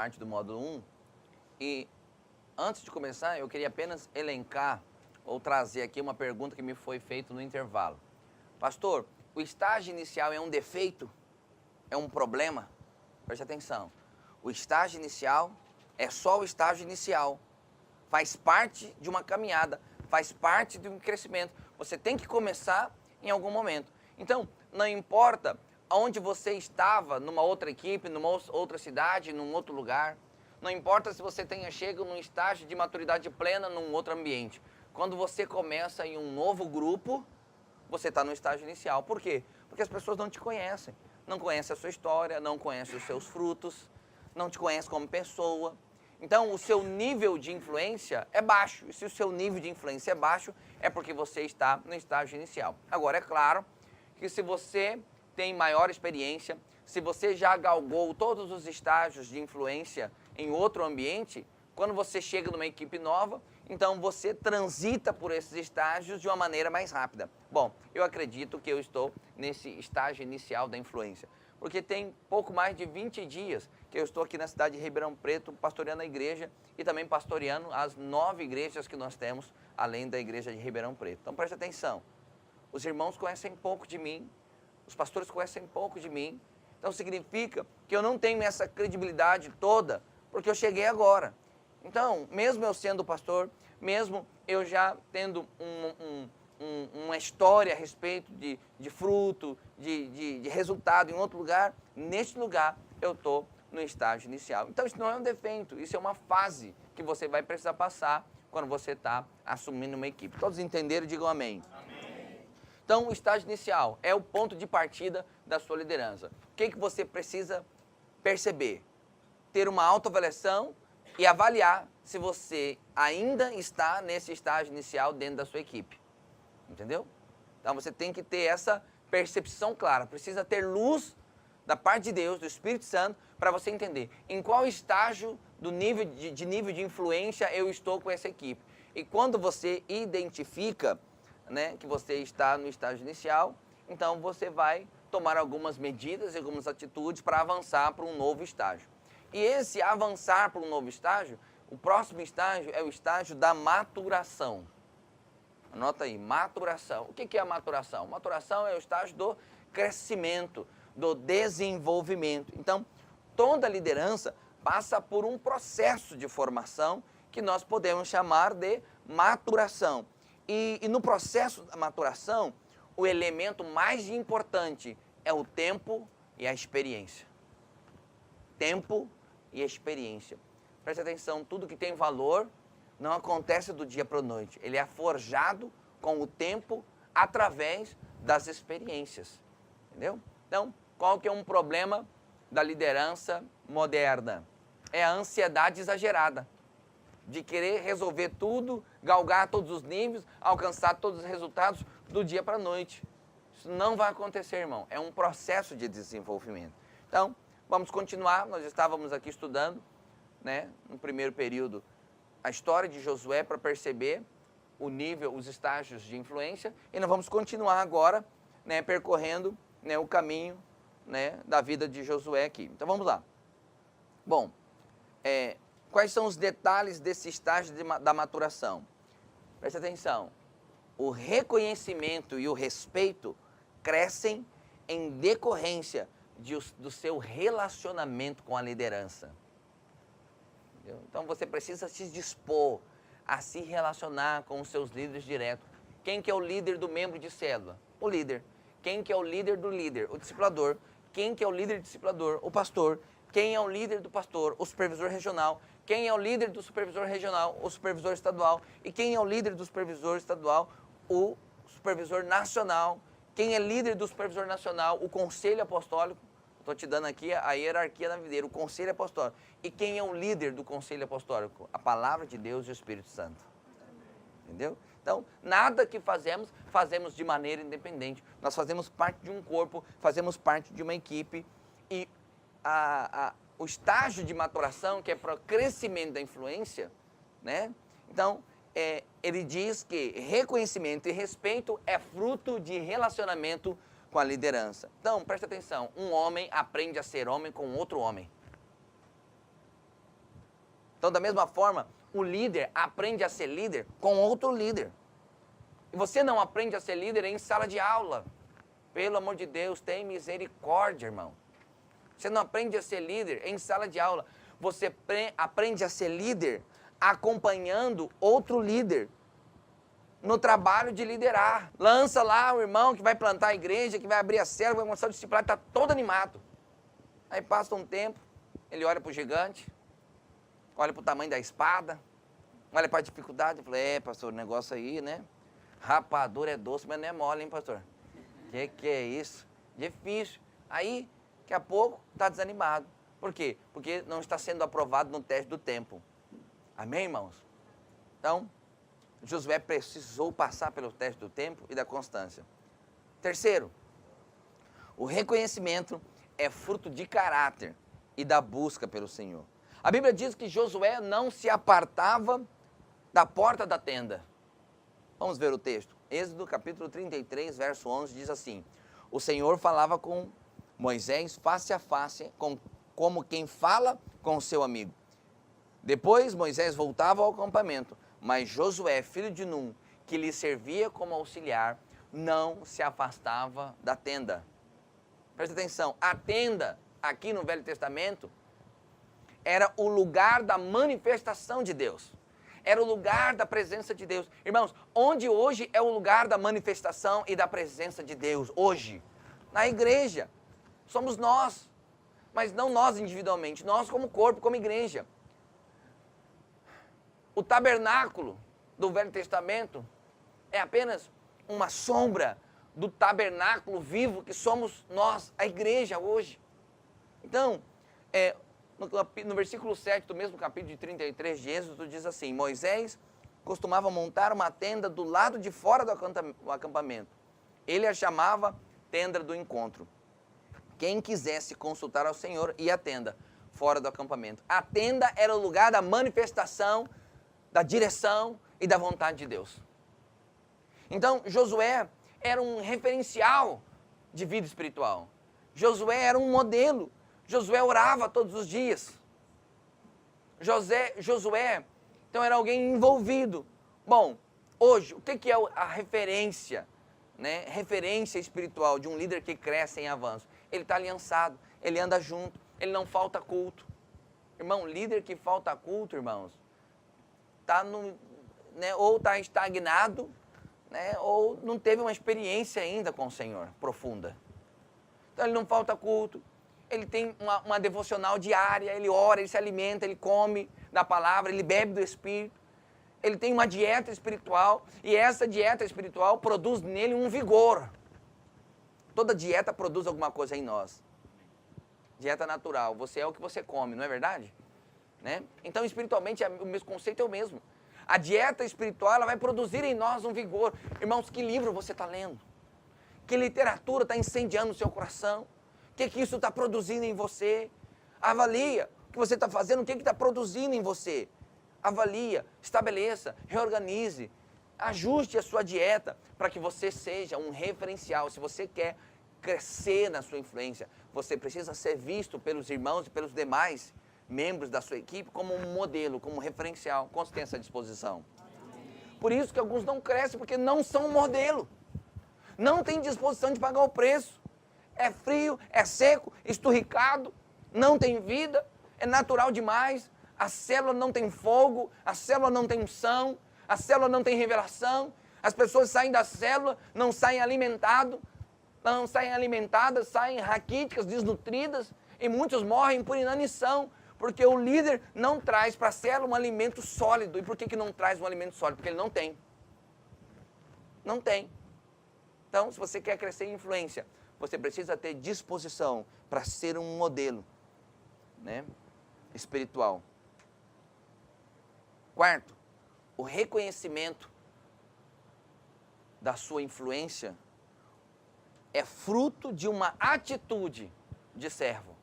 parte do módulo 1. E antes de começar, eu queria apenas elencar ou trazer aqui uma pergunta que me foi feita no intervalo. Pastor, o estágio inicial é um defeito? É um problema? Preste atenção. O estágio inicial é só o estágio inicial. Faz parte de uma caminhada, faz parte de um crescimento. Você tem que começar em algum momento. Então, não importa onde você estava, numa outra equipe, numa outra cidade, num outro lugar. Não importa se você tenha chegado num estágio de maturidade plena num outro ambiente. Quando você começa em um novo grupo, você está no estágio inicial. Por quê? Porque as pessoas não te conhecem. Não conhecem a sua história, não conhecem os seus frutos, não te conhecem como pessoa. Então, o seu nível de influência é baixo. E se o seu nível de influência é baixo, é porque você está no estágio inicial. Agora, é claro que se você tem maior experiência, se você já galgou todos os estágios de influência em outro ambiente, quando você chega numa equipe nova, então você transita por esses estágios de uma maneira mais rápida. Bom, eu acredito que eu estou nesse estágio inicial da influência, porque tem pouco mais de 20 dias que eu estou aqui na cidade de Ribeirão Preto, pastoreando a igreja e também pastoreando as 9 igrejas que nós temos, além da igreja de Ribeirão Preto. Então preste atenção, os irmãos conhecem pouco de mim, os pastores conhecem pouco de mim, então significa que eu não tenho essa credibilidade toda, porque eu cheguei agora. Então, mesmo eu sendo pastor, mesmo eu já tendo uma história a respeito de fruto, de resultado em outro lugar, neste lugar eu estou no estágio inicial. Então, isso não é um defeito, isso é uma fase que você vai precisar passar quando você está assumindo uma equipe. Todos entenderam? Digam amém. Amém. Então, o estágio inicial é o ponto de partida da sua liderança. O que você precisa perceber? Ter uma autoavaliação e avaliar se você ainda está nesse estágio inicial dentro da sua equipe. Entendeu? Então você tem que ter essa percepção clara. Precisa ter luz da parte de Deus, do Espírito Santo, para você entender em qual estágio do nível de influência eu estou com essa equipe. E quando você identifica, né, que você está no estágio inicial, então você vai tomar algumas medidas e algumas atitudes para avançar para um novo estágio. E esse avançar para um novo estágio, o próximo estágio é o estágio da maturação. Anota aí, maturação. O que é a maturação? Maturação é o estágio do crescimento, do desenvolvimento. Então, toda liderança passa por um processo de formação que nós podemos chamar de maturação. E no processo da maturação, o elemento mais importante é o tempo e a experiência. Tempo e experiência. Preste atenção, tudo que tem valor não acontece do dia para a noite. Ele é forjado com o tempo através das experiências. Entendeu? Então, qual que é um problema da liderança moderna? É a ansiedade exagerada. De querer resolver tudo, galgar todos os níveis, alcançar todos os resultados do dia para a noite. Isso não vai acontecer, irmão. É um processo de desenvolvimento. Então, vamos continuar. Nós estávamos aqui estudando, né, no primeiro período, a história de Josué para perceber o nível, os estágios de influência. E nós vamos continuar agora, né, percorrendo, né, o caminho, né, da vida de Josué aqui. Então vamos lá. Bom, quais são os detalhes desse estágio da maturação? Preste atenção. O reconhecimento e o respeito crescem em decorrência do seu relacionamento com a liderança. Entendeu? Então você precisa se dispor a se relacionar com os seus líderes diretos. Quem que é o líder do membro de célula? O líder. Quem que é o líder do líder? O discipulador. Quem que é o líder do discipulador? O pastor. Quem é o líder do pastor? O supervisor regional. Quem é o líder do supervisor regional? O supervisor estadual. E quem é o líder do supervisor estadual? O supervisor nacional. Quem é líder do supervisor nacional? O conselho apostólico. Estou te dando aqui a hierarquia da videira, o conselho apostólico. E quem é o líder do conselho apostólico? A palavra de Deus e o Espírito Santo. Entendeu? Então, nada que fazemos de maneira independente. Nós fazemos parte de um corpo, fazemos parte de uma equipe. E o estágio de maturação, que é para o crescimento da influência, né? Então, ele diz que reconhecimento e respeito é fruto de relacionamento com a liderança. Então, presta atenção, um homem aprende a ser homem com outro homem. Então, da mesma forma, o líder aprende a ser líder com outro líder. E você não aprende a ser líder em sala de aula. Pelo amor de Deus, tem misericórdia, irmão. Você não aprende a ser líder em sala de aula. Você aprende a ser líder acompanhando outro líder no trabalho de liderar. Lança lá o irmão que vai plantar a igreja, que vai abrir a célula, vai começar a discipular, está todo animado. Aí passa um tempo, ele olha para o gigante, olha para o tamanho da espada, olha para a dificuldade e fala, pastor, o negócio aí, né? Rapadura é doce, mas não é mole, hein, pastor? Que é isso? Difícil. Aí, daqui a pouco, está desanimado. Por quê? Porque não está sendo aprovado no teste do tempo. Amém, irmãos? Então, Josué precisou passar pelo teste do tempo e da constância. Terceiro, o reconhecimento é fruto de caráter e da busca pelo Senhor. A Bíblia diz que Josué não se apartava da porta da tenda. Vamos ver o texto. Êxodo capítulo 33, verso 11, diz assim: o Senhor falava com Moisés face a face, como quem fala com o seu amigo. Depois Moisés voltava ao acampamento, mas Josué, filho de Num, que lhe servia como auxiliar, não se afastava da tenda. Presta atenção, a tenda, aqui no Velho Testamento, era o lugar da manifestação de Deus. Era o lugar da presença de Deus. Irmãos, onde hoje é o lugar da manifestação e da presença de Deus? Hoje, na igreja. Somos nós, mas não nós individualmente, nós como corpo, como igreja. O tabernáculo do Velho Testamento é apenas uma sombra do tabernáculo vivo que somos nós, a igreja hoje. Então, no versículo 7 do mesmo capítulo de 33 de Êxodo, diz assim: Moisés costumava montar uma tenda do lado de fora do acampamento. Ele a chamava tenda do encontro. Quem quisesse consultar ao Senhor ia à tenda, fora do acampamento. A tenda era o lugar da manifestação, da direção e da vontade de Deus. Então, Josué era um referencial de vida espiritual. Josué era um modelo. Josué orava todos os dias. Josué, então, era alguém envolvido. Bom, hoje, o que é a referência, né? Referência espiritual de um líder que cresce em avanço? Ele está aliançado, ele anda junto, ele não falta culto. Irmão, líder que falta culto, irmãos, ou está estagnado, né? Ou não teve uma experiência ainda com o Senhor profunda. Então ele não falta culto, ele tem uma devocional diária, ele ora, ele se alimenta, ele come da palavra, ele bebe do Espírito. Ele tem uma dieta espiritual e essa dieta espiritual produz nele um vigor. Toda dieta produz alguma coisa em nós. Dieta natural, você é o que você come, não é verdade? Né? Então, espiritualmente, o mesmo conceito é o mesmo. A dieta espiritual ela vai produzir em nós um vigor. Irmãos, que livro você está lendo? Que literatura está incendiando o seu coração? O que isso está produzindo em você? Avalia o que você está fazendo, o que está produzindo em você. Avalia, estabeleça, reorganize, ajuste a sua dieta para que você seja um referencial. Se você quer crescer na sua influência, você precisa ser visto pelos irmãos e pelos demais membros da sua equipe como um modelo, como um referencial. Quantos tem essa disposição? Por isso que alguns não crescem, porque não são um modelo. Não tem disposição de pagar o preço. É frio, é seco, esturricado, não tem vida, é natural demais. A célula não tem fogo, a célula não tem unção, a célula não tem revelação. As pessoas saem da célula, não saem alimentadas, saem raquíticas, desnutridas, e muitos morrem por inanição, porque o líder não traz para a célula um alimento sólido. E por que não traz um alimento sólido? Porque ele não tem. Não tem. Então, se você quer crescer em influência, você precisa ter disposição para ser um modelo, né, espiritual. Quarto, o reconhecimento da sua influência é fruto de uma atitude de servo.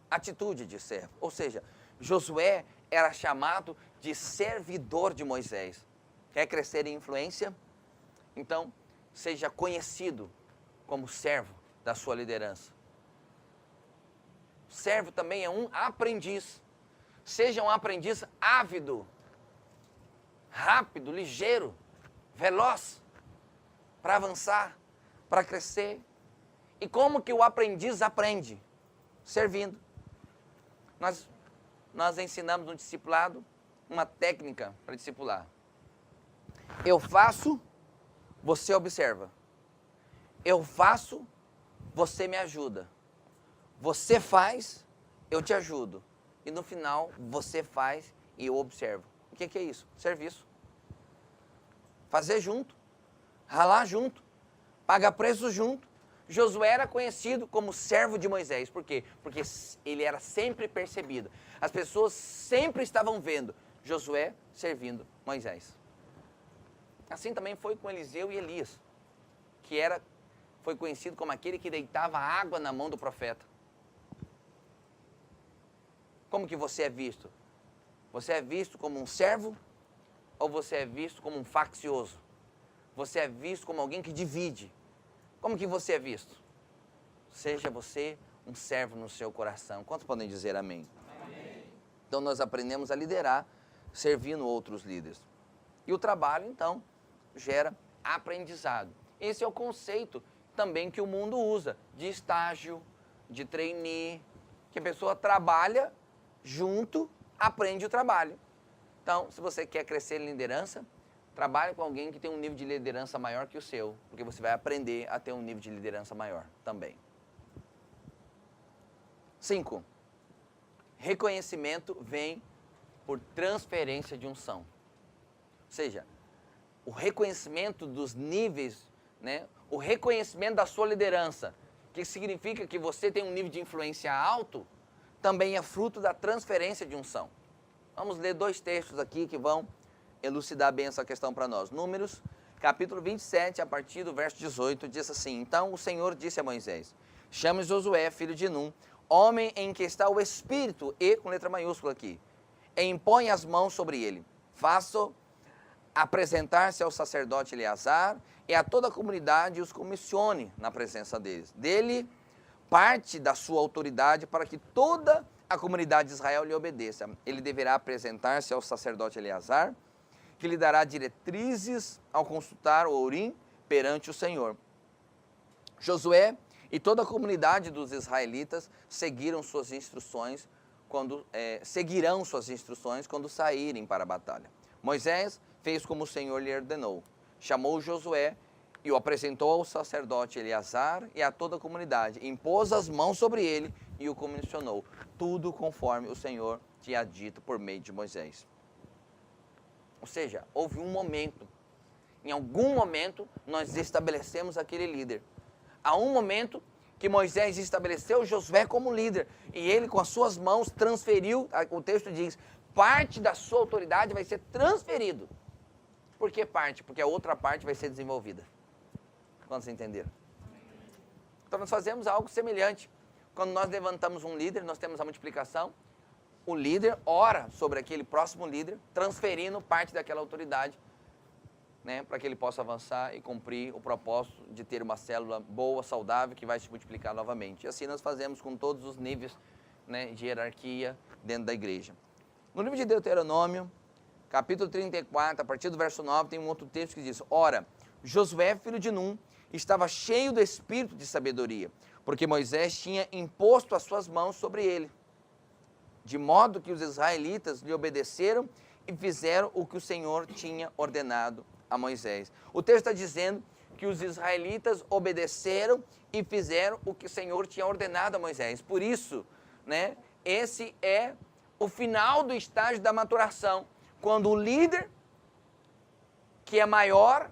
Atitude de servo. Ou seja, Josué era chamado de servidor de Moisés. Quer crescer em influência? Então, seja conhecido como servo da sua liderança. Servo também é um aprendiz. Seja um aprendiz ávido, rápido, ligeiro, veloz, para avançar, para crescer. E como que o aprendiz aprende? Servindo. Nós ensinamos no discipulado uma técnica para discipular. Eu faço, você observa. Eu faço, você me ajuda. Você faz, eu te ajudo. E no final, você faz e eu observo. O que é isso? Serviço. Fazer junto, ralar junto, pagar preço junto. Josué era conhecido como servo de Moisés. Por quê? Porque ele era sempre percebido. As pessoas sempre estavam vendo Josué servindo Moisés. Assim também foi com Eliseu e Elias, que foi conhecido como aquele que deitava água na mão do profeta. Como que você é visto? Você é visto como um servo ou você é visto como um faccioso? Você é visto como alguém que divide. Como que você é visto? Seja você um servo no seu coração. Quantos podem dizer amém? Amém. Então nós aprendemos a liderar servindo outros líderes. E o trabalho, então, gera aprendizado. Esse é o conceito também que o mundo usa, de estágio, de trainee, que a pessoa trabalha junto, aprende o trabalho. Então, se você quer crescer em liderança, trabalhe com alguém que tem um nível de liderança maior que o seu, porque você vai aprender a ter um nível de liderança maior também. 5. Reconhecimento vem por transferência de unção. Ou seja, o reconhecimento dos níveis, né? O reconhecimento da sua liderança, que significa que você tem um nível de influência alto, também é fruto da transferência de unção. Vamos ler 2 textos aqui que vão elucidar bem essa questão para nós. Números, capítulo 27, a partir do verso 18, diz assim: Então o Senhor disse a Moisés: chame Josué, filho de Num, homem em que está o Espírito, e com letra maiúscula aqui, e impõe as mãos sobre ele. Faça apresentar-se ao sacerdote Eleazar e a toda a comunidade e os comissione na presença deles. Dele parte da sua autoridade para que toda a comunidade de Israel lhe obedeça. Ele deverá apresentar-se ao sacerdote Eleazar, que lhe dará diretrizes ao consultar o Urim perante o Senhor. Josué e toda a comunidade dos israelitas seguirão suas instruções quando saírem para a batalha. Moisés fez como o Senhor lhe ordenou. Chamou Josué e o apresentou ao sacerdote Eleazar e a toda a comunidade. Impôs as mãos sobre ele e o comissionou. Tudo conforme o Senhor tinha dito por meio de Moisés. Ou seja, houve um momento. Em algum momento, nós estabelecemos aquele líder. Há um momento que Moisés estabeleceu Josué como líder. E ele, com as suas mãos, transferiu, o texto diz, parte da sua autoridade vai ser transferido. Por que parte? Porque a outra parte vai ser desenvolvida. Quantos entenderam? Então nós fazemos algo semelhante. Quando nós levantamos um líder, nós temos a multiplicação. O líder ora sobre aquele próximo líder, transferindo parte daquela autoridade, né, para que ele possa avançar e cumprir o propósito de ter uma célula boa, saudável, que vai se multiplicar novamente. E assim nós fazemos com todos os níveis, né, de hierarquia dentro da igreja. No livro de Deuteronômio, capítulo 34, a partir do verso 9, tem um outro texto que diz: Ora, Josué, filho de Num, estava cheio do espírito de sabedoria, porque Moisés tinha imposto as suas mãos sobre ele, de modo que os israelitas lhe obedeceram e fizeram o que o Senhor tinha ordenado a Moisés. O texto está dizendo que os israelitas obedeceram e fizeram o que o Senhor tinha ordenado a Moisés. Por isso, né, esse é o final do estágio da maturação, quando o líder, que é maior,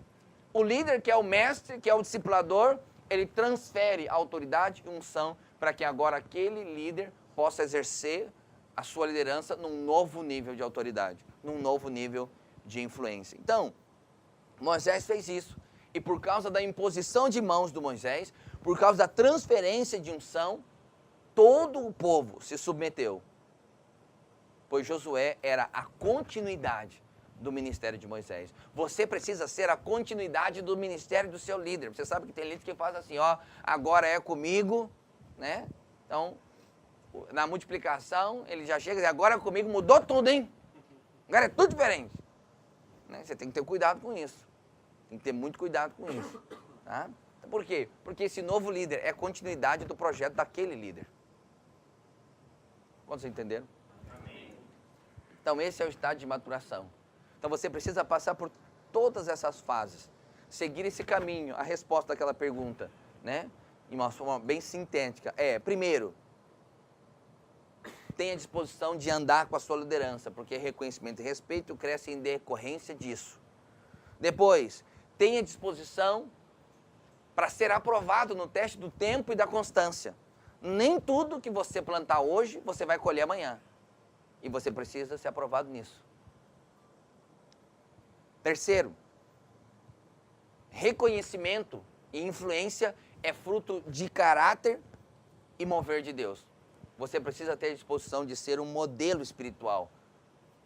o líder que é o mestre, que é o discipulador, ele transfere a autoridade e unção para que agora aquele líder possa exercer a sua liderança num novo nível de autoridade, num novo nível de influência. Então, Moisés fez isso. E por causa da imposição de mãos do Moisés, por causa da transferência de unção, todo o povo se submeteu. Pois Josué era a continuidade do ministério de Moisés. Você precisa ser a continuidade do ministério do seu líder. Você sabe que tem líderes que fazem assim, ó, agora é comigo, né? Então, na multiplicação, ele já chega e diz, agora comigo mudou tudo, hein? Agora é tudo diferente. Né? Você tem que ter cuidado com isso. Tem que ter muito cuidado com isso. Tá? Por quê? Porque esse novo líder é continuidade do projeto daquele líder. Quantos entenderam? Amém. Então esse é o estágio de maturação. Então você precisa passar por todas essas fases. Seguir esse caminho, a resposta daquela pergunta, né? De uma forma bem sintética. Primeiro, tenha disposição de andar com a sua liderança, porque reconhecimento e respeito crescem em decorrência disso. Depois, tenha disposição para ser aprovado no teste do tempo e da constância. Nem tudo que você plantar hoje, você vai colher amanhã. E você precisa ser aprovado nisso. Terceiro, reconhecimento e influência é fruto de caráter e mover de Deus. Você precisa ter a disposição de ser um modelo espiritual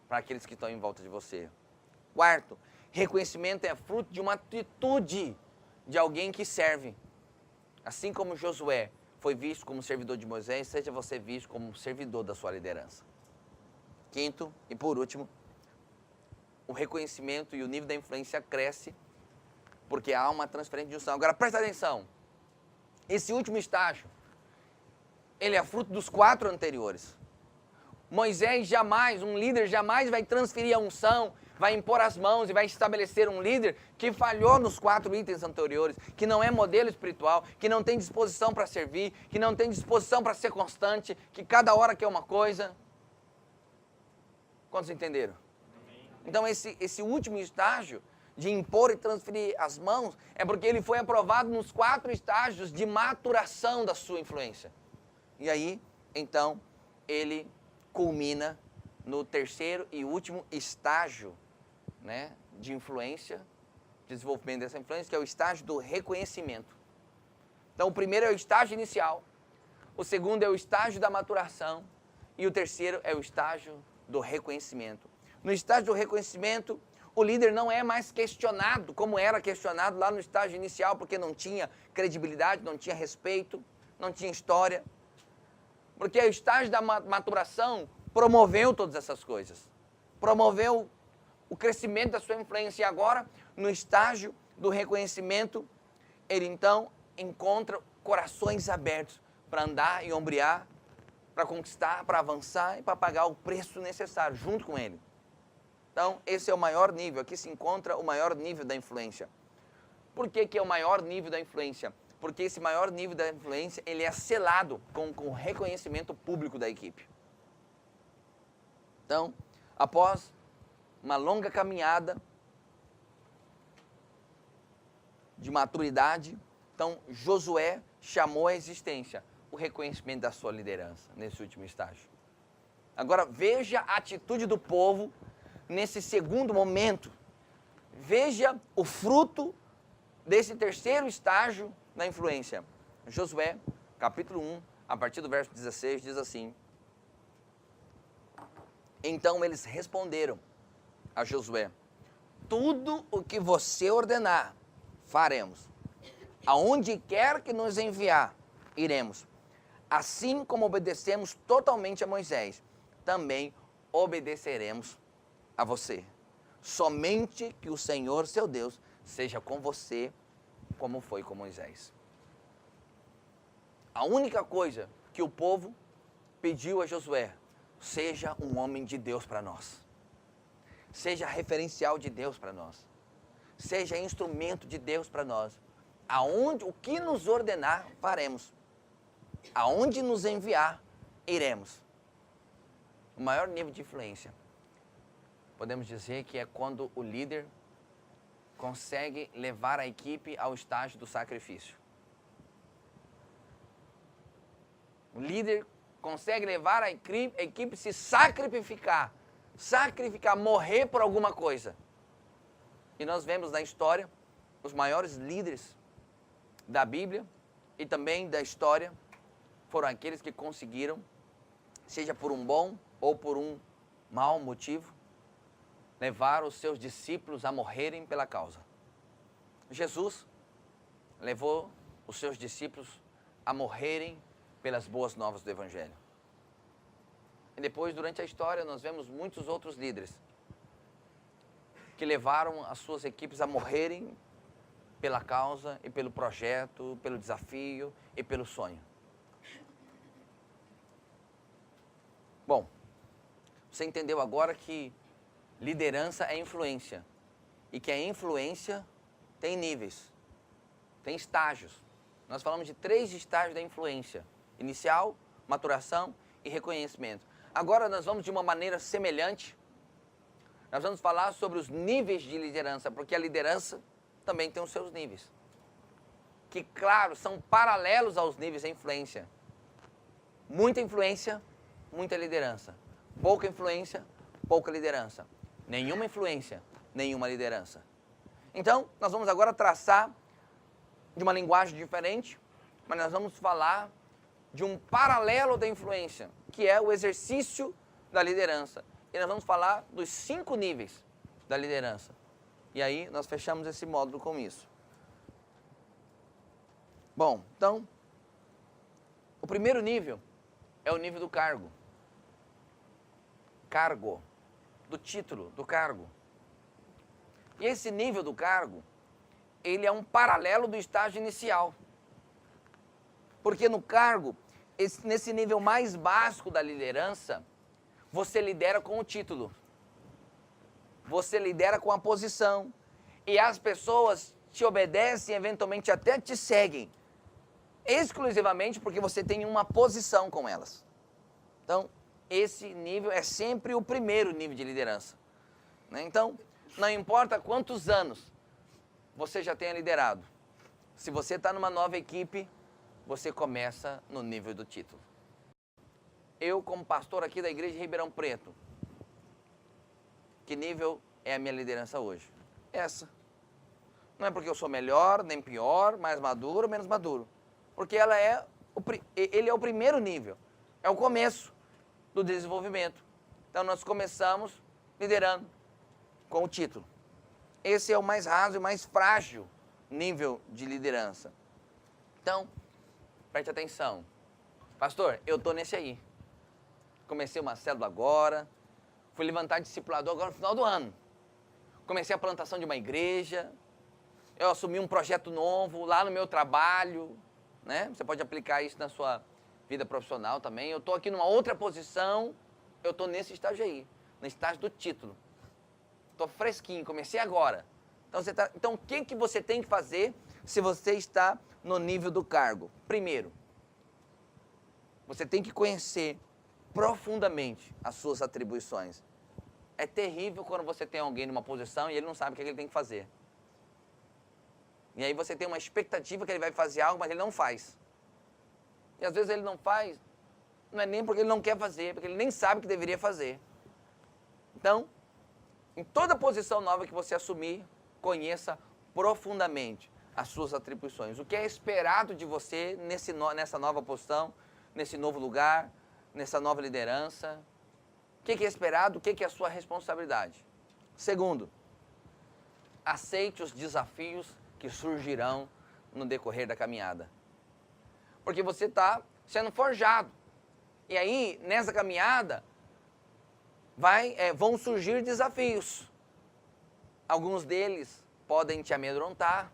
para aqueles que estão em volta de você. Quarto, reconhecimento é fruto de uma atitude de alguém que serve. Assim como Josué foi visto como servidor de Moisés, seja você visto como servidor da sua liderança. Quinto, e por último, o reconhecimento e o nível da influência cresce porque há uma transferência de unção. Agora, presta atenção. Esse último estágio, ele é fruto dos 4 anteriores. Moisés jamais, um líder jamais vai transferir a unção, vai impor as mãos e vai estabelecer um líder que falhou nos 4 itens anteriores, que não é modelo espiritual, que não tem disposição para servir, que não tem disposição para ser constante, que cada hora quer uma coisa. Quantos entenderam? Então esse último estágio de impor e transferir as mãos é porque ele foi aprovado nos 4 estágios de maturação da sua influência. E aí, então, ele culmina no terceiro e último estágio, né, de influência, desenvolvimento dessa influência, que é o estágio do reconhecimento. Então, o primeiro é o estágio inicial, o segundo é o estágio da maturação e o terceiro é o estágio do reconhecimento. No estágio do reconhecimento, o líder não é mais questionado, como era questionado lá no estágio inicial, porque não tinha credibilidade, não tinha respeito, não tinha história. Porque o estágio da maturação promoveu todas essas coisas. Promoveu o crescimento da sua influência. E agora, no estágio do reconhecimento, ele então encontra corações abertos para andar e ombrear, para conquistar, para avançar e para pagar o preço necessário junto com ele. Então, esse é o maior nível. Aqui se encontra o maior nível da influência. Por que é o maior nível da influência? Porque esse maior nível da influência, ele é selado com o reconhecimento público da equipe. Então, após uma longa caminhada de maturidade, então Josué chamou à existência o reconhecimento da sua liderança nesse último estágio. Agora, veja a atitude do povo nesse segundo momento. Veja o fruto desse terceiro estágio da influência. Josué, capítulo 1, a partir do verso 16, diz assim: Então eles responderam a Josué: Tudo o que você ordenar, faremos. Aonde quer que nos enviar, iremos. Assim como obedecemos totalmente a Moisés, também obedeceremos a você. Somente que o Senhor, seu Deus, seja com você, como foi com Moisés. A única coisa que o povo pediu a Josué: seja um homem de Deus para nós. Seja referencial de Deus para nós. Seja instrumento de Deus para nós. Aonde, o que nos ordenar, faremos. Aonde nos enviar, iremos. O maior nível de influência, podemos dizer que é quando o líder consegue levar a equipe ao estágio do sacrifício. O líder consegue levar a equipe a se sacrificar, morrer por alguma coisa. E nós vemos na história os maiores líderes da Bíblia e também da história foram aqueles que conseguiram, seja por um bom ou por um mau motivo, levar os seus discípulos a morrerem pela causa. Jesus levou os seus discípulos a morrerem pelas boas novas do Evangelho. E depois, durante a história, nós vemos muitos outros líderes que levaram as suas equipes a morrerem pela causa e pelo projeto, pelo desafio e pelo sonho. Bom, você entendeu agora que liderança é influência e que a influência tem níveis, tem estágios. Nós falamos de 3 estágios da influência: inicial, maturação e reconhecimento. Agora nós vamos de uma maneira semelhante, nós vamos falar sobre os níveis de liderança, porque a liderança também tem os seus níveis, que, claro, são paralelos aos níveis de influência. Muita influência, muita liderança. Pouca influência, pouca liderança. Nenhuma influência, nenhuma liderança. Então, nós vamos agora traçar de uma linguagem diferente, mas nós vamos falar de um paralelo da influência, que é o exercício da liderança. E nós vamos falar dos 5 níveis da liderança. E aí nós fechamos esse módulo com isso. Bom, então, o primeiro nível é o nível do cargo. Cargo, do título, do cargo. E esse nível do cargo, ele é um paralelo do estágio inicial. Porque no cargo, nesse nível mais básico da liderança, você lidera com o título. Você lidera com a posição. E as pessoas te obedecem, eventualmente até te seguem, exclusivamente porque você tem uma posição com elas. Então, esse nível é sempre o primeiro nível de liderança, né? Então, não importa quantos anos você já tenha liderado, se você está numa nova equipe, você começa no nível do título. Eu, como pastor aqui da igreja de Ribeirão Preto, que nível é a minha liderança hoje? Essa. Não é porque eu sou melhor, nem pior, mais maduro, menos maduro. Porque ele é o primeiro nível, é o começo do desenvolvimento. Então nós começamos liderando com o título. Esse é o mais raso e mais frágil nível de liderança. Então, preste atenção. Pastor, eu estou nesse aí. Comecei uma célula agora, fui levantar discipulador agora no final do ano. Comecei a plantação de uma igreja, eu assumi um projeto novo lá no meu trabalho, né? Você pode aplicar isso na sua vida profissional também. Eu estou aqui numa outra posição, eu estou nesse estágio aí, no estágio do título. Estou fresquinho, comecei agora. Então, o que você tem que fazer se você está no nível do cargo? Primeiro, você tem que conhecer profundamente as suas atribuições. É terrível quando você tem alguém numa posição e ele não sabe o que ele tem que fazer. E aí você tem uma expectativa que ele vai fazer algo, mas ele não faz. E às vezes ele não faz, não é nem porque ele não quer fazer, é porque ele nem sabe o que deveria fazer. Então, em toda posição nova que você assumir, conheça profundamente as suas atribuições. O que é esperado de você nessa nova posição, nesse novo lugar, nessa nova liderança. O que é esperado, o que é a sua responsabilidade. Segundo, aceite os desafios que surgirão no decorrer da caminhada. Porque você está sendo forjado. E aí, nessa caminhada, vão surgir desafios. Alguns deles podem te amedrontar,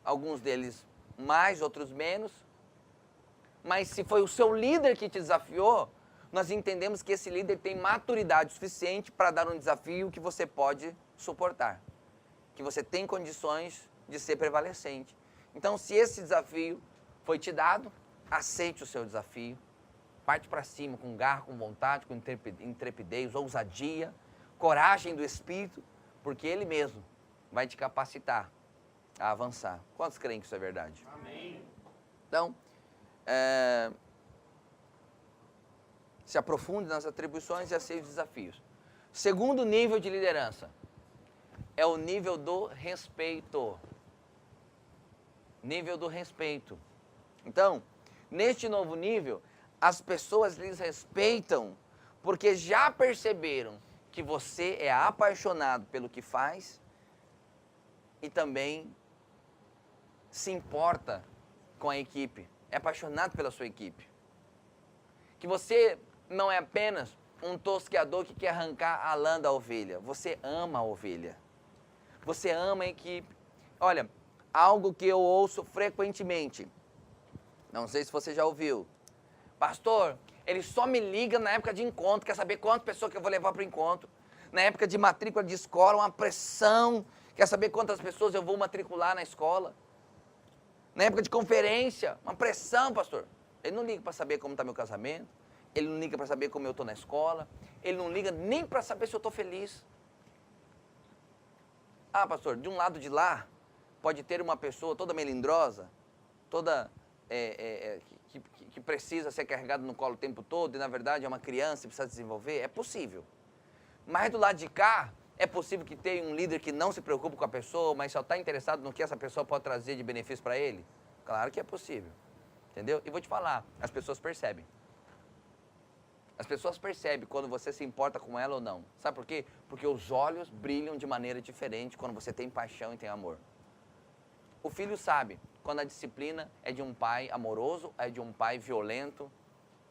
alguns deles mais, outros menos. Mas se foi o seu líder que te desafiou, nós entendemos que esse líder tem maturidade suficiente para dar um desafio que você pode suportar. Que você tem condições de ser prevalecente. Então, se esse desafio foi te dado, aceite o seu desafio. Parte para cima com garra, com vontade, com intrepidez, ousadia, coragem do Espírito, porque Ele mesmo vai te capacitar a avançar. Quantos creem que isso é verdade? Amém. Então, se aprofunde nas atribuições e aceite os desafios. Segundo nível de liderança é o nível do respeito. Nível do respeito. Então, neste novo nível, as pessoas lhes respeitam porque já perceberam que você é apaixonado pelo que faz e também se importa com a equipe, é apaixonado pela sua equipe. Que você não é apenas um tosqueador que quer arrancar a lã da ovelha. Você ama a ovelha. Você ama a equipe. Olha, algo que eu ouço frequentemente. Não sei se você já ouviu. Pastor, ele só me liga na época de encontro, quer saber quantas pessoas que eu vou levar para o encontro. Na época de matrícula de escola, uma pressão, quer saber quantas pessoas eu vou matricular na escola. Na época de conferência, uma pressão, pastor. Ele não liga para saber como está meu casamento, ele não liga para saber como eu estou na escola, ele não liga nem para saber se eu estou feliz. Ah, pastor, de um lado de lá, pode ter uma pessoa toda melindrosa, toda que precisa ser carregada no colo o tempo todo, e na verdade é uma criança e precisa desenvolver, é possível. Mas do lado de cá, é possível que tenha um líder que não se preocupe com a pessoa, mas só está interessado no que essa pessoa pode trazer de benefício para ele? Claro que é possível, entendeu? E vou te falar, as pessoas percebem. As pessoas percebem quando você se importa com ela ou não. Sabe por quê? Porque os olhos brilham de maneira diferente quando você tem paixão e tem amor. O filho sabe quando a disciplina é de um pai amoroso, é de um pai violento,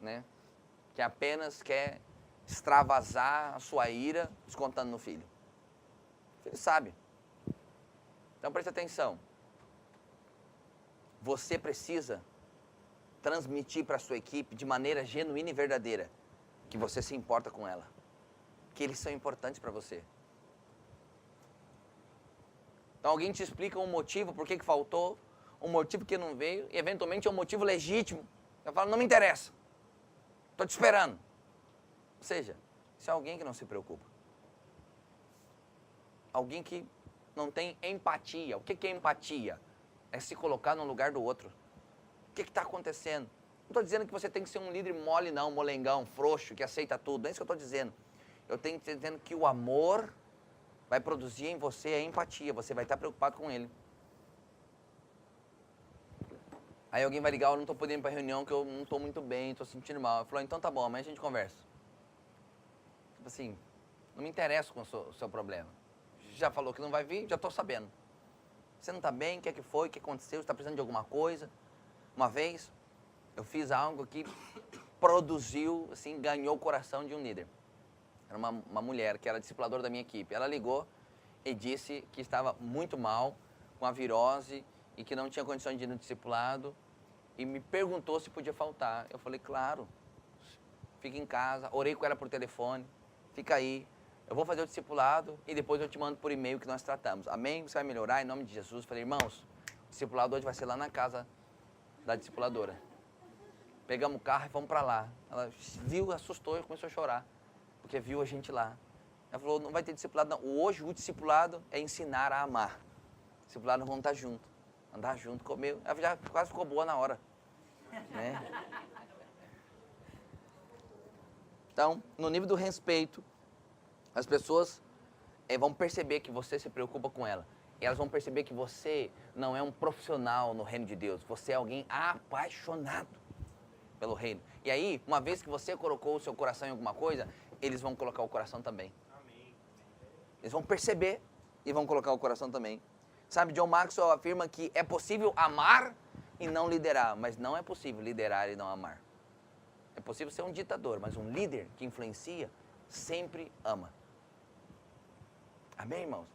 né? Que apenas quer extravasar a sua ira descontando no filho. O filho sabe. Então preste atenção. Você precisa transmitir para a sua equipe de maneira genuína e verdadeira que você se importa com ela, que eles são importantes para você. Então alguém te explica um motivo por que faltou, um motivo que não veio, e eventualmente é um motivo legítimo. Eu falo, não me interessa, estou te esperando. Ou seja, isso é alguém que não se preocupa. Alguém que não tem empatia. O que é empatia? É se colocar no lugar do outro. O que está acontecendo? Não estou dizendo que você tem que ser um líder mole não, molengão, frouxo, que aceita tudo. Não é isso que eu estou dizendo. Eu tenho que estar dizendo que o amor vai produzir em você a empatia. Você vai estar preocupado com ele. Aí alguém vai ligar, eu não estou podendo ir para a reunião, que eu não estou muito bem, estou sentindo mal. Eu falo, então tá bom, amanhã a gente conversa. Tipo assim, não me interessa com o seu problema. Já falou que não vai vir, já estou sabendo. Você não está bem, o que é que foi, o que aconteceu, você está precisando de alguma coisa? Uma vez, eu fiz algo que produziu, assim, ganhou o coração de um líder. Era uma mulher que era discipuladora da minha equipe. Ela ligou e disse que estava muito mal, com a virose, e que não tinha condições de ir no discipulado, e me perguntou se podia faltar. Eu falei, claro, fica em casa. Orei com ela por telefone, fica aí, eu vou fazer o discipulado e depois eu te mando por e-mail que nós tratamos. Amém? Você vai melhorar em nome de Jesus. Eu falei, irmãos, o discipulado hoje vai ser lá na casa da discipuladora. Pegamos o carro e fomos para lá. Ela viu, assustou e começou a chorar, porque viu a gente lá. Ela falou, não vai ter discipulado não. Hoje o discipulado é ensinar a amar. O discipulado nós vamos estar junto, andar junto, comer. Ela já quase ficou boa na hora, né? Então, no nível do respeito, as pessoas vão perceber que você se preocupa com ela. E elas vão perceber que você não é um profissional no reino de Deus. Você é alguém apaixonado pelo reino. E aí, uma vez que você colocou o seu coração em alguma coisa, eles vão colocar o coração também. Amém. Eles vão perceber e vão colocar o coração também. Sabe, John Maxwell afirma que é possível amar e não liderar, mas não é possível liderar e não amar. É possível ser um ditador, mas um líder que influencia sempre ama. Amém, irmãos?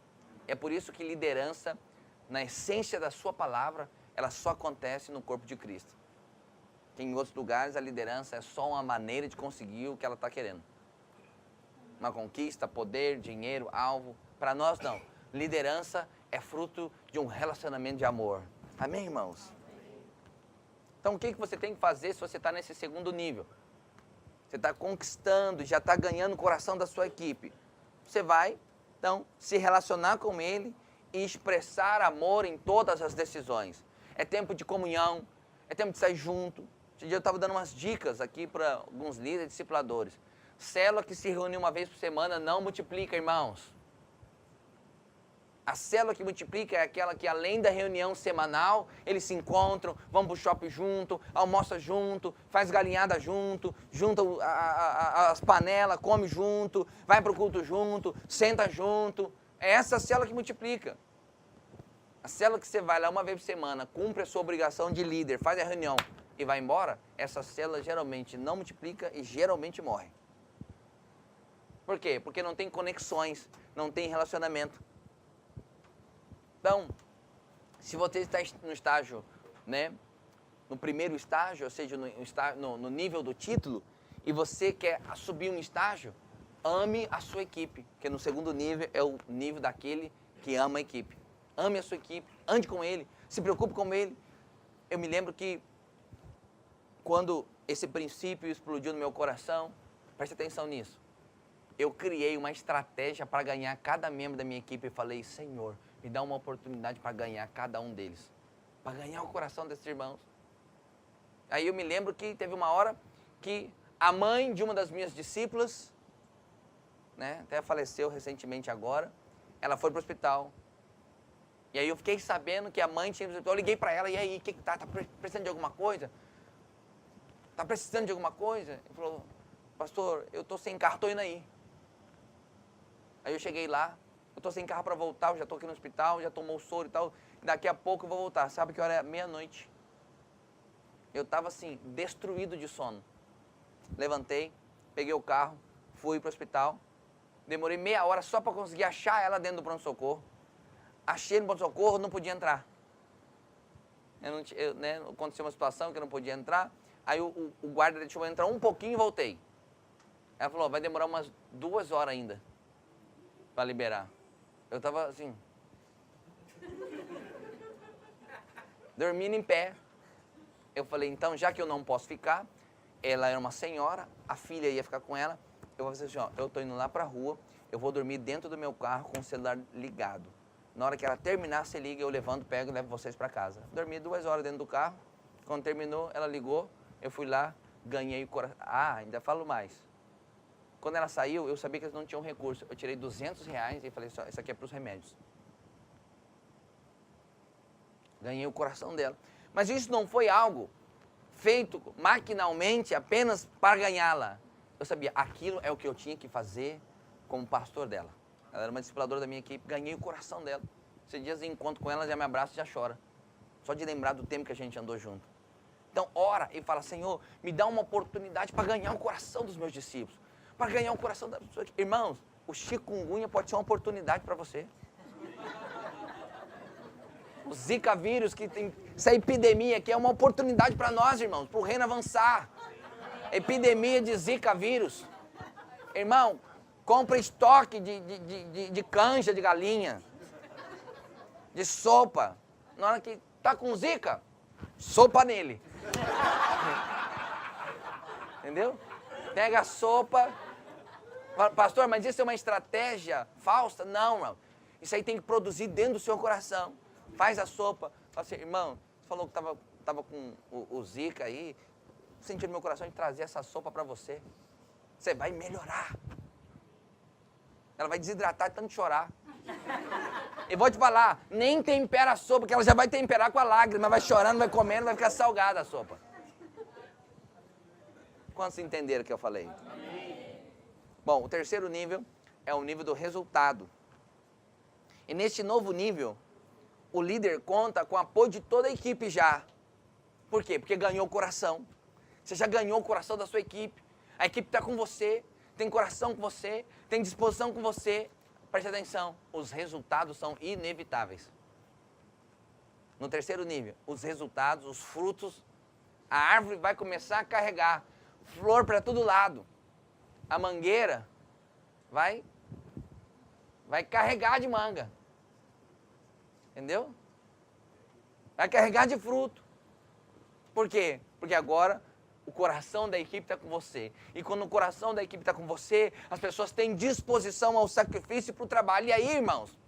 É por isso que liderança, na essência da sua palavra, ela só acontece no corpo de Cristo. Que em outros lugares a liderança é só uma maneira de conseguir o que ela está querendo. Uma conquista, poder, dinheiro, alvo. Para nós não. Liderança é fruto de um relacionamento de amor. Amém, irmãos? Então o que você tem que fazer se você está nesse segundo nível? Você está conquistando, já está ganhando o coração da sua equipe. Você vai, então, se relacionar com ele e expressar amor em todas as decisões. É tempo de comunhão, é tempo de sair junto. Esse dia eu estava dando umas dicas aqui para alguns líderes discipuladores. Célula que se reúne uma vez por semana não multiplica, irmãos. A célula que multiplica é aquela que, além da reunião semanal, eles se encontram, vão para o shopping junto, almoça junto, faz galinhada junto, junta as panelas, come junto, vai para o culto junto, senta junto. É essa célula que multiplica. A célula que você vai lá uma vez por semana, cumpre a sua obrigação de líder, faz a reunião e vai embora, essa célula geralmente não multiplica e geralmente morre. Por quê? Porque não tem conexões, não tem relacionamento. Então, se você está no estágio, né, no primeiro estágio, ou seja, no nível do título, e você quer subir um estágio, ame a sua equipe, porque no segundo nível é o nível daquele que ama a equipe. Ame a sua equipe, ande com ele, se preocupe com ele. Eu me lembro que quando esse princípio explodiu no meu coração, preste atenção nisso, eu criei uma estratégia para ganhar cada membro da minha equipe e falei, Senhor, me dá uma oportunidade para ganhar cada um deles, para ganhar o coração desses irmãos. Aí eu me lembro que teve uma hora que a mãe de uma das minhas discípulas, né, até faleceu recentemente agora, ela foi para o hospital. E aí eu fiquei sabendo que a mãe tinha... Eu liguei para ela, e aí, o que tá? Tá precisando de alguma coisa? Tá precisando de alguma coisa? Ele falou, pastor, eu tô sem carro, tô indo aí. Aí eu cheguei lá, eu tô sem carro para voltar, eu já tô aqui no hospital, já tomou o soro e tal, daqui a pouco eu vou voltar. Sabe que hora é? Meia-noite. Eu tava assim, destruído de sono. Levantei, peguei o carro, fui pro hospital, demorei meia hora só para conseguir achar ela dentro do pronto-socorro. Achei no pronto-socorro, não podia entrar. Aconteceu uma situação que eu não podia entrar, aí o guarda deixou eu entrar um pouquinho e voltei. Ela falou, vai demorar umas 2 horas ainda para liberar. Eu tava assim, dormindo em pé. Eu falei, então, já que eu não posso ficar, ela era uma senhora, a filha ia ficar com ela, eu vou fazer assim, ó, eu tô indo lá pra rua, eu vou dormir dentro do meu carro com o celular ligado. Na hora que ela terminar, você liga, eu levanto, pego e levo vocês pra casa. Dormi 2 horas dentro do carro, quando terminou, ela ligou, eu fui lá, ganhei o coração. Ah, ainda falo mais. Quando ela saiu, eu sabia que eles não tinham recurso. Eu tirei R$200 e falei, isso aqui é pros remédios. Ganhei o coração dela. Mas isso não foi algo feito maquinalmente apenas para ganhá-la. Eu sabia, aquilo é o que eu tinha que fazer como pastor dela. Ela era uma discipuladora da minha equipe, ganhei o coração dela. Esses dias eu encontro com ela, já me abraça e já chora. Só de lembrar do tempo que a gente andou junto. Então, ora e fala, Senhor, me dá uma oportunidade para ganhar o coração dos meus discípulos. Para ganhar o coração das pessoas. Irmãos, o chikungunya pode ser uma oportunidade para você. O Zika vírus, que tem essa epidemia aqui, é uma oportunidade para nós, irmãos, para o reino avançar. Epidemia de Zika vírus. Irmão, compra estoque de canja de galinha, de sopa. Na hora que tá com Zika, sopa nele. Entendeu? Pega a sopa. Pastor, mas isso é uma estratégia falsa? Não, irmão. Isso aí tem que produzir dentro do seu coração. Faz a sopa. Fala assim, irmão, você falou que tava com o Zika aí. Senti no meu coração de trazer essa sopa para você. Você vai melhorar. Ela vai desidratar de tanto chorar. Eu vou te falar, nem tempera a sopa, que ela já vai temperar com a lágrima, vai chorando, vai comendo, vai ficar salgada a sopa. Quantos entenderam o que eu falei? Bom, o terceiro nível é o nível do resultado. E neste novo nível, o líder conta com o apoio de toda a equipe já. Por quê? Porque ganhou o coração. Você já ganhou o coração da sua equipe. A equipe está com você, tem coração com você, tem disposição com você. Preste atenção, os resultados são inevitáveis. No terceiro nível, os resultados, os frutos, a árvore vai começar a carregar flor para todo lado. A mangueira vai carregar de manga. Entendeu? Vai carregar de fruto. Por quê? Porque agora o coração da equipe está com você. E quando o coração da equipe está com você, as pessoas têm disposição ao sacrifício e para o trabalho. E aí, irmãos,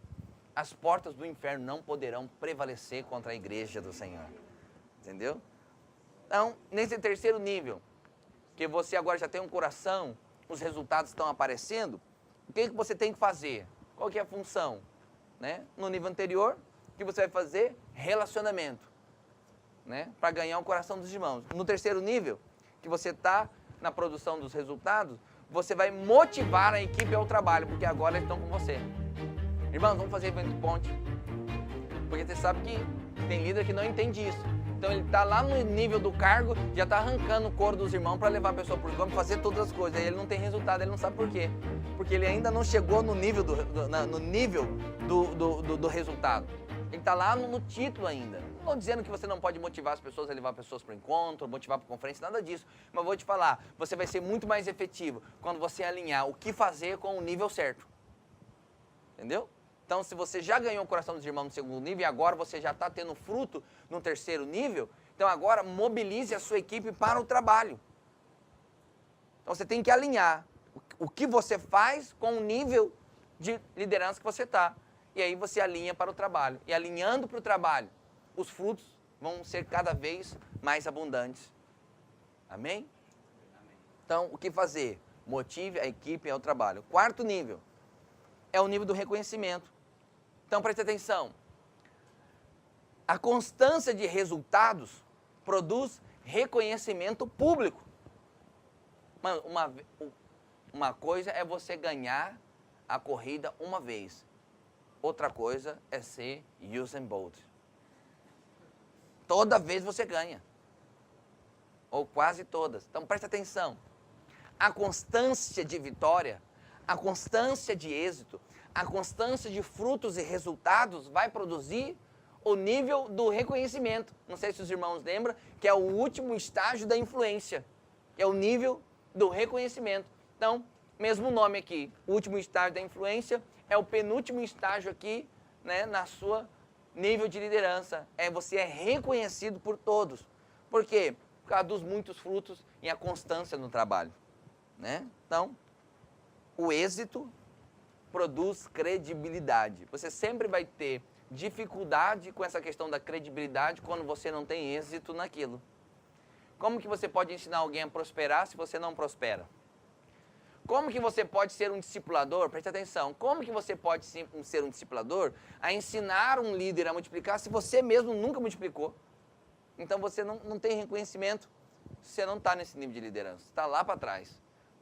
as portas do inferno não poderão prevalecer contra a igreja do Senhor. Entendeu? Então, nesse terceiro nível, que você agora já tem um coração, os resultados estão aparecendo, o que você tem que fazer? Qual que é a função? Né? No nível anterior, o que você vai fazer? Relacionamento. Né? Para ganhar o coração dos irmãos. No terceiro nível, que você está na produção dos resultados, você vai motivar a equipe ao trabalho, porque agora eles estão com você. Irmãos, vamos fazer evento de ponte. Porque você sabe que tem líder que não entende isso. Então ele está lá no nível do cargo, já está arrancando o couro dos irmãos para levar a pessoa para o campo, fazer todas as coisas. Aí ele não tem resultado, ele não sabe por quê. Porque ele ainda não chegou no nível do resultado. Ele está lá no título ainda. Não estou dizendo que você não pode motivar as pessoas a levar pessoas para o encontro, motivar para a conferência, nada disso. Mas vou te falar, você vai ser muito mais efetivo quando você alinhar o que fazer com o nível certo. Entendeu? Então, se você já ganhou o coração dos irmãos no segundo nível e agora você já está tendo fruto no terceiro nível, então agora mobilize a sua equipe para o trabalho. Então, você tem que alinhar o que você faz com o nível de liderança que você está. E aí você alinha para o trabalho. E alinhando para o trabalho, os frutos vão ser cada vez mais abundantes. Amém? Então, o que fazer? Motive a equipe ao trabalho. Quarto nível é o nível do reconhecimento. Então, preste atenção. A constância de resultados produz reconhecimento público. Mano, uma coisa é você ganhar a corrida uma vez. Outra coisa é ser Usain Bolt. Toda vez você ganha. Ou quase todas. Então, preste atenção. A constância de vitória, a constância de êxito, a constância de frutos e resultados vai produzir o nível do reconhecimento. Não sei se os irmãos lembram, que é o último estágio da influência. É o nível do reconhecimento. Então, mesmo nome aqui, o último estágio da influência, é o penúltimo estágio aqui, né, na sua nível de liderança. Você é reconhecido por todos. Por quê? Por causa dos muitos frutos e a constância no trabalho. Né? Então, o êxito produz credibilidade. Você sempre vai ter dificuldade com essa questão da credibilidade quando você não tem êxito naquilo. Como que você pode ensinar alguém a prosperar se você não prospera? Como que você pode ser um discipulador? Preste atenção. Como que você pode ser um discipulador a ensinar um líder a multiplicar se você mesmo nunca multiplicou? Então você não tem reconhecimento, você não está nesse nível de liderança, está lá para trás.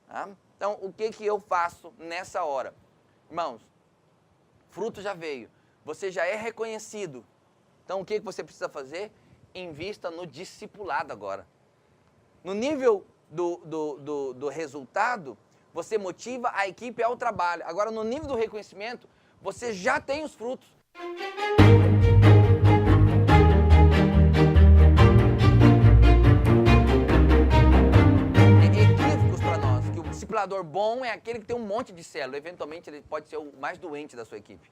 Tá? Então, o que eu faço nessa hora? Irmãos, fruto já veio, você já é reconhecido. Então, o que você precisa fazer? Invista no discipulado agora. No nível do resultado, você motiva a equipe ao trabalho. Agora, no nível do reconhecimento, você já tem os frutos. Equívocos para nós, que o discipulador bom é aquele que tem um monte de célula. Eventualmente, ele pode ser o mais doente da sua equipe.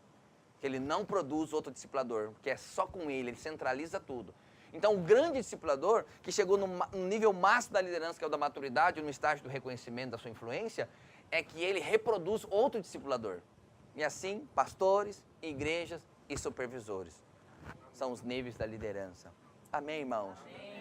Que ele não produz outro discipulador, que é só com ele centraliza tudo. Então, o grande discipulador, que chegou no nível máximo da liderança, que é o da maturidade, no estágio do reconhecimento da sua influência, é que ele reproduz outro discipulador. E assim, pastores, igrejas e supervisores. São os níveis da liderança. Amém, irmãos? Amém.